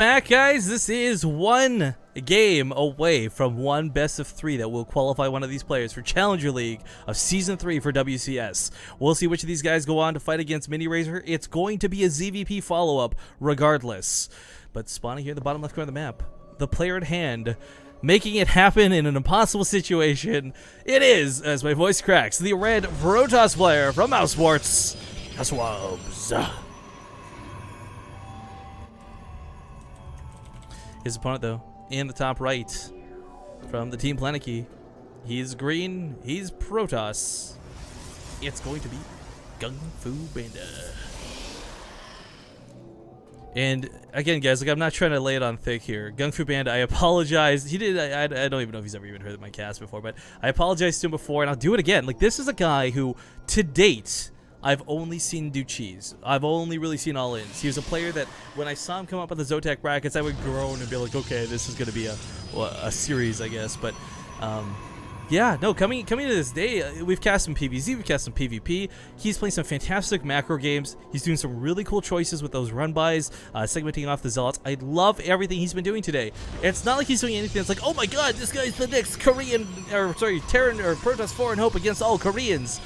Back, guys. This is one game away from one best of 3 that will qualify one of these players for Challenger League of Season 3 for WCS. We'll see which of these guys go on to fight against Mini Razor. It's going to be a ZVP follow-up regardless. But spawning here at the bottom left corner of the map, the player at hand, making it happen in an impossible situation, it is, as my voice cracks, the red Protoss player from Mouse Sports, HasuObs. His opponent, though, in the top right from the Team Planet Key. He's green. He's Protoss. It's going to be Gungfubanda. And again, guys, like, I'm not trying to lay it on thick here. Gungfubanda, I apologize. He did. I don't even know if he's ever even heard of my cast before, but I apologized to him before, and I'll do it again. Like, this is a guy who, to date, I've only seen do cheese. I've only really seen all-ins. He was a player that, when I saw him come up on the Zotac brackets, I would groan and be like, okay, this is going to be a series, I guess. But, yeah, no, coming to this day, we've cast some PvZ, we've cast some PvP. He's playing some fantastic macro games. He's doing some really cool choices with those run-bys, segmenting off the Zealots. I love everything he's been doing today. It's not like he's doing anything that's like, oh my god, this guy's the next Korean, or sorry, Terran or Protoss Foreign Hope against all Koreans.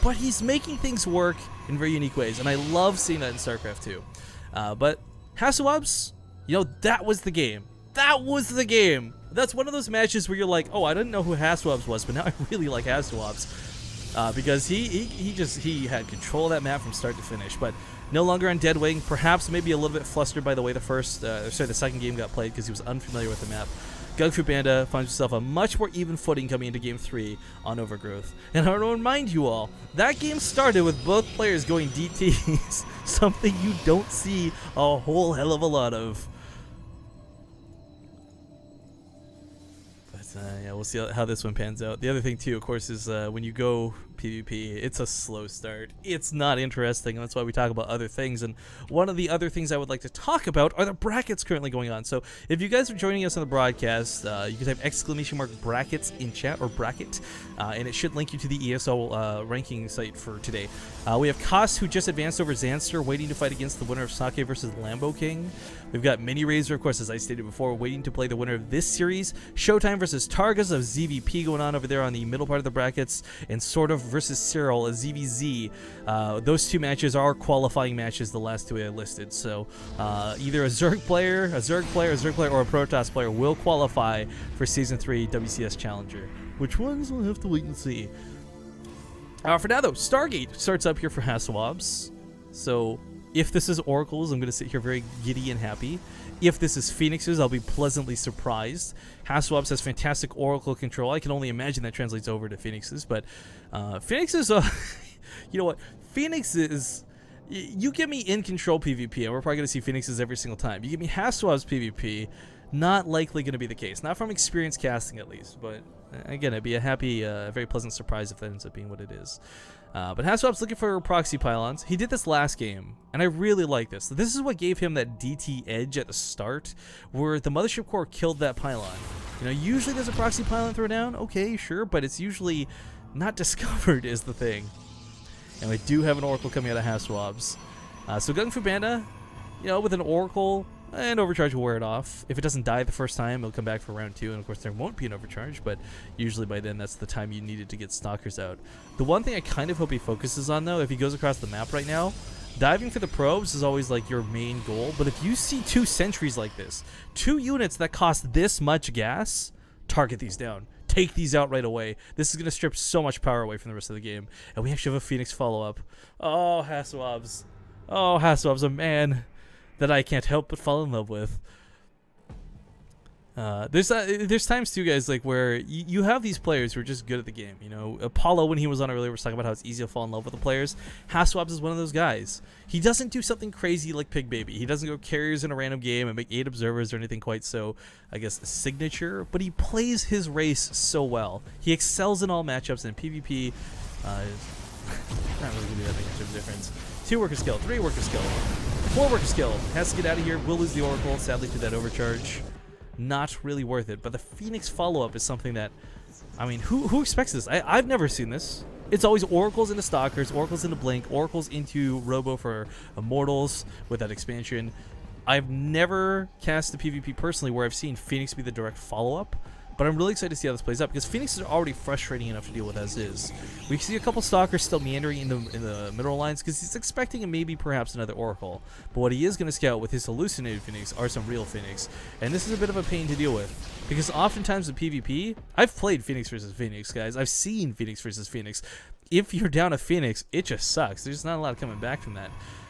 But he's making things work in very unique ways, and I love seeing that in StarCraft 2. But HasuObs, you know, that was the game. That was the game. That's one of those matches where you're like, oh, I didn't know who HasuObs was, but now I really like HasuObs. Because he had control of that map from start to finish. But no longer on Dead Wing, perhaps maybe a little bit flustered by the way the second game got played because he was unfamiliar with the map. Gungfubanda finds himself on much more even footing coming into Game 3 on Overgrowth. And I want to remind you all, that game started with both players going DTs, something you don't see a whole hell of a lot of. But yeah, we'll see how this one pans out. The other thing too, of course, is when you go PvP, it's a slow start. It's not interesting, and that's why we talk about other things. And one of the other things I would like to talk about are the brackets currently going on. So if you guys are joining us on the broadcast, you can type ! brackets in chat, or bracket, and it should link you to the ESO ranking site for today. We have Koss, who just advanced over Xanster, waiting to fight against the winner of Sake versus Lambo King. We've got Mini Razor, of course, as I stated before, waiting to play the winner of this series. Showtime versus Targas of ZVP going on over there on the middle part of the brackets, and sort of versus Cyril, a ZVZ. Those two matches are qualifying matches, the last two I listed. So either a Zerg player, or a Protoss player will qualify for Season 3 WCS Challenger. Which ones, we'll have to wait and see. For now, though, Stargate starts up here for HasuObs. So if this is Oracles, I'm going to sit here very giddy and happy. If this is Phoenixes, I'll be pleasantly surprised. HasuObs has fantastic Oracle control. I can only imagine that translates over to Phoenixes. But Phoenixes, you know what? Phoenixes, you get me in control PvP, and we're probably going to see Phoenixes every single time. You give me HasuObs PvP, not likely going to be the case. Not from experience casting, at least. But again, it'd be a happy, very pleasant surprise if that ends up being what it is. But HasuObs looking for proxy pylons. He did this last game, and I really like this. This is what gave him that DT edge at the start, where the Mothership Core killed that pylon. You know, usually there's a proxy pylon throw down. Okay, sure, but it's usually not discovered is the thing. And we do have an Oracle coming out of HasuObs. So Gungfubanda, you know, with an Oracle, and Overcharge will wear it off. If it doesn't die the first time, it'll come back for round 2, and of course there won't be an Overcharge, but usually by then that's the time you needed to get Stalkers out. The one thing I kind of hope he focuses on, though, if he goes across the map right now, diving for the probes is always like your main goal, but if you see 2 sentries like this, 2 units that cost this much gas, target these down. Take these out right away. This is going to strip so much power away from the rest of the game. And we actually have a Phoenix follow-up. Oh, HasuObs. Oh, HasuObs, a man that I can't help but fall in love with. There's times too, guys, like where you have these players who are just good at the game. You know, Apollo, when he was on earlier, was talking about how it's easy to fall in love with the players. HasuObs is one of those guys. He doesn't do something crazy like Pig Baby. He doesn't go carriers in a random game and make 8 observers or anything quite so, I guess, signature. But he plays his race so well. He excels in all matchups, and PvP not really gonna be that big of a difference. 2 worker skill, 3 worker skill, 4 worker skill. Has to get out of here. Will lose the Oracle, sadly, to that Overcharge. Not really worth it. But the Phoenix follow-up is something that, I mean, who expects this? I've never seen this. It's always Oracles into Stalkers, Oracles into Blink, Oracles into Robo for Immortals with that expansion. I've never cast a PvP personally where I've seen Phoenix be the direct follow-up, but I'm really excited to see how this plays out because Phoenix is already frustrating enough to deal with as is. We see a couple Stalkers still meandering in the mineral lines because he's expecting maybe perhaps another Oracle, but what he is going to scout with his hallucinated Phoenix are some real Phoenix, and this is a bit of a pain to deal with because oftentimes in PvP, I've played Phoenix versus Phoenix, guys. I've seen Phoenix versus Phoenix. If you're down a Phoenix, it just sucks. There's not a lot coming back from that.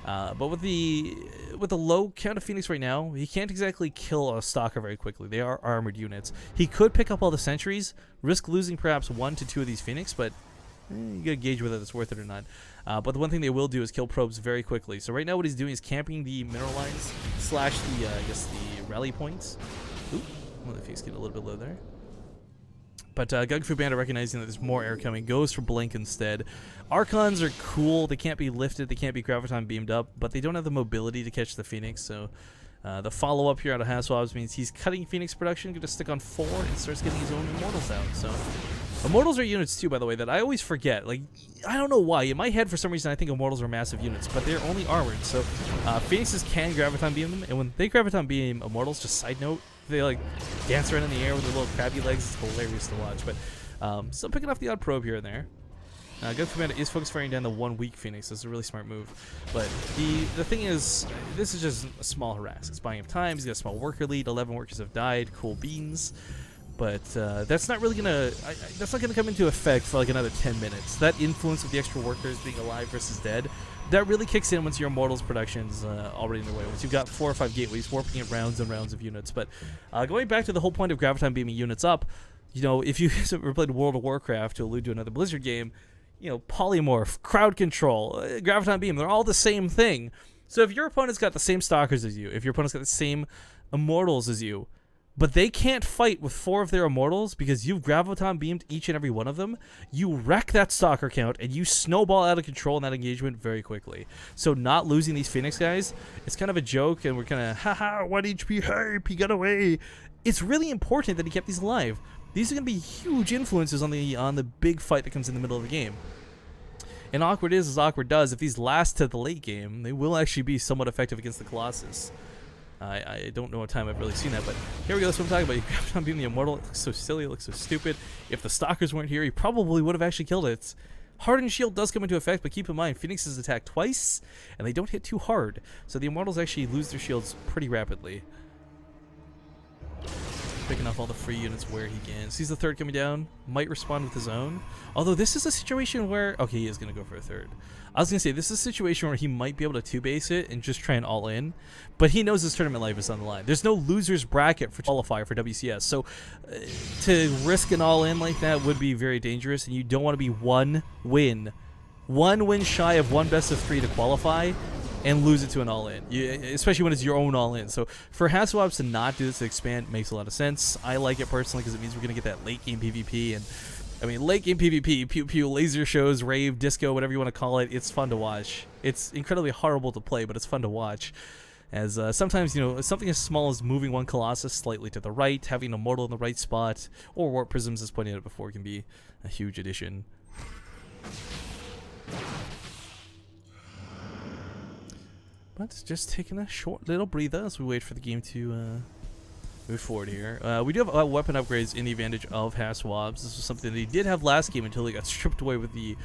But with the low count of Phoenix right now, he can't exactly kill a Stalker very quickly. They are armored units. He could pick up all the sentries, risk losing perhaps 1 to 2 of these Phoenix, but you gotta gauge whether it's worth it or not. But the one thing they will do is kill probes very quickly. So right now what he's doing is camping the mineral lines / the I guess the rally points. Oop, well, the Phoenix get a little bit low there. But Gungfubanda, recognizing that there's more air coming, goes for Blink instead. Archons are cool. They can't be lifted. They can't be graviton beamed up, but they don't have the mobility to catch the Phoenix. So the follow-up here out of HasuObs means he's cutting Phoenix production, going to stick on 4, and starts getting his own Immortals out. So Immortals are units too, by the way, that I always forget. Like, I don't know why. In my head, for some reason, I think Immortals are massive units, but they're only armored. So Phoenixes can graviton beam them, and when they graviton beam Immortals, just side note, they like dance around in the air with their little crabby legs. It's hilarious to watch. But still picking off the odd probe here and there. Gungfubanda is focus firing down the 1 weak Phoenix. That's a really smart move. But the thing is, this is just a small harass. It's buying him time. He's got a small worker lead. 11 workers have died. Cool beans. But that's not really gonna. That's not gonna come into effect for like another 10 minutes. That influence of the extra workers being alive versus dead, that really kicks in once your Immortals production's already in the way. Once you've got 4 or 5 gateways warping it rounds and rounds of units. But going back to the whole point of graviton beaming units up, you know, if you ever played World of Warcraft, to allude to another Blizzard game, you know, polymorph, crowd control, graviton beam, they're all the same thing. So if your opponent's got the same Stalkers as you, if your opponent's got the same Immortals as you, but they can't fight with 4 of their Immortals because you've graviton beamed each and every one of them, you wreck that Stalker count and you snowball out of control in that engagement very quickly. So not losing these Phoenix guys, it's kind of a joke, and we're kind of, haha, 1 HP hype, he got away. It's really important that he kept these alive. These are going to be huge influences on the big fight that comes in the middle of the game. And awkward is as awkward does. If these last to the late game, they will actually be somewhat effective against the Colossus. I don't know what time I've really seen that, but here we go. That's what I'm talking about. You graviton beam the Immortal. It looks so silly. It looks so stupid. If the Stalkers weren't here, he probably would have actually killed it. Hardened Shield does come into effect, but keep in mind, Phoenixes attack twice, and they don't hit too hard. So the Immortals actually lose their shields pretty rapidly. Picking off all the free units where he can. Sees the third coming down. Might respond with his own. Although this is a situation where... Okay, he is going to go for a third. I was going to say, this is a situation where he might be able to 2-base it and just try and all-in. But he knows his tournament life is on the line. There's no loser's bracket for Qualifier for WCS. So to risk an all-in like that would be very dangerous. And you don't want to be one win shy of 1 best of 3 to qualify and lose it to an all-in, especially when it's your own all-in. So for HasuObs to not do this to expand makes a lot of sense. I like it personally because it means we're going to get that late-game PvP. And I mean, late-game PvP, pew-pew, laser shows, rave, disco, whatever you want to call it, it's fun to watch. It's incredibly horrible to play, but it's fun to watch. As sometimes, you know, something as small as moving one Colossus slightly to the right, having an Immortal in the right spot, or Warp Prisms, as pointed out before, can be a huge addition. But just taking a short little breather as we wait for the game to move forward here. We do have weapon upgrades in the advantage of HasuObs. This was something that he did have last game until he got stripped away with the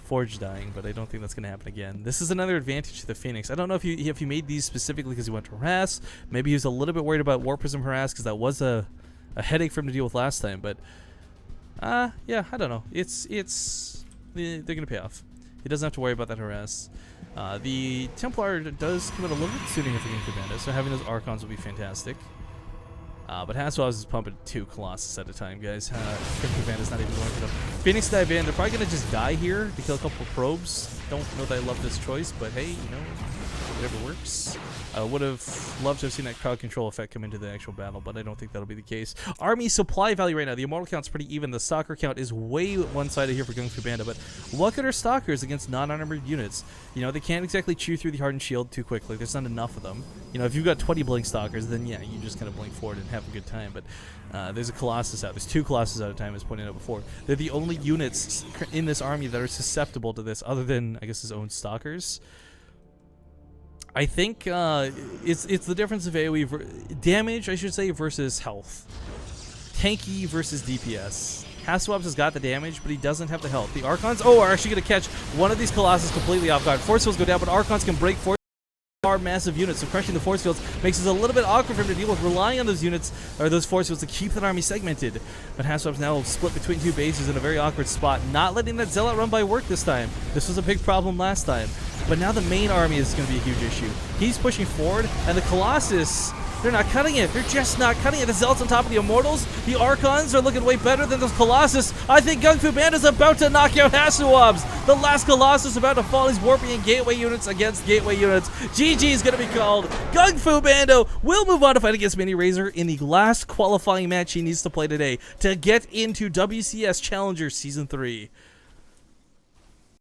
Forge dying, but I don't think that's going to happen again. This is another advantage to the Phoenix. I don't know if he made these specifically because he went to harass. Maybe he was a little bit worried about Warp Prism harass because that was a headache for him to deal with last time. But yeah, I don't know. They're going to pay off. He doesn't have to worry about that harass. The Templar does come in a little bit sooner here for Gungfubanda, so having those Archons will be fantastic. But HasuObs is pumping 2 Colossus at a time, guys. Gungfubanda's not even going for them. Phoenix dive in. They're probably going to just die here to kill a couple of probes. Don't know that I love this choice, but hey, you know, whatever works. I would have loved to have seen that crowd control effect come into the actual battle, but I don't think that'll be the case. Army supply value right now. The Immortal count's pretty even. The Stalker count is way one-sided here for Gungfubanda, but look at our Stalkers against non-armored units. You know, they can't exactly chew through the Hardened Shield too quickly. There's not enough of them. You know, if you've got 20 Blink Stalkers, then yeah, you just kind of blink forward and have a good time, but there's a Colossus out. There's 2 Colossus at a time, as pointed out before. They're the only units in this army that are susceptible to this, other than, I guess, his own Stalkers. I think it's the difference of AoE damage, I should say, versus health. Tanky versus DPS. HasuObs has got the damage, but he doesn't have the health. The Archons, are actually going to catch one of these Colossus completely off guard. Force fields go down, but Archons can break force. Are massive units, so crushing the force fields makes it a little bit awkward for him to deal with, relying on those units or those force fields to keep that army segmented. But HasuObs now split between two bases in a very awkward spot, not letting that Zealot run by work this time. This was a big problem last time, but now the main army is going to be a huge issue. He's pushing forward, and the Colossus, they're not cutting it. They're just not cutting it. The Zealots on top of the Immortals. The Archons are looking way better than those Colossus. I think Gungfubanda is about to knock out HasuObs. The last Colossus about to fall. He's warping in gateway units against gateway units. GG is going to be called. Gungfubanda will move on to fight against Mini Razor in the last qualifying match he needs to play today to get into WCS Challenger Season 3.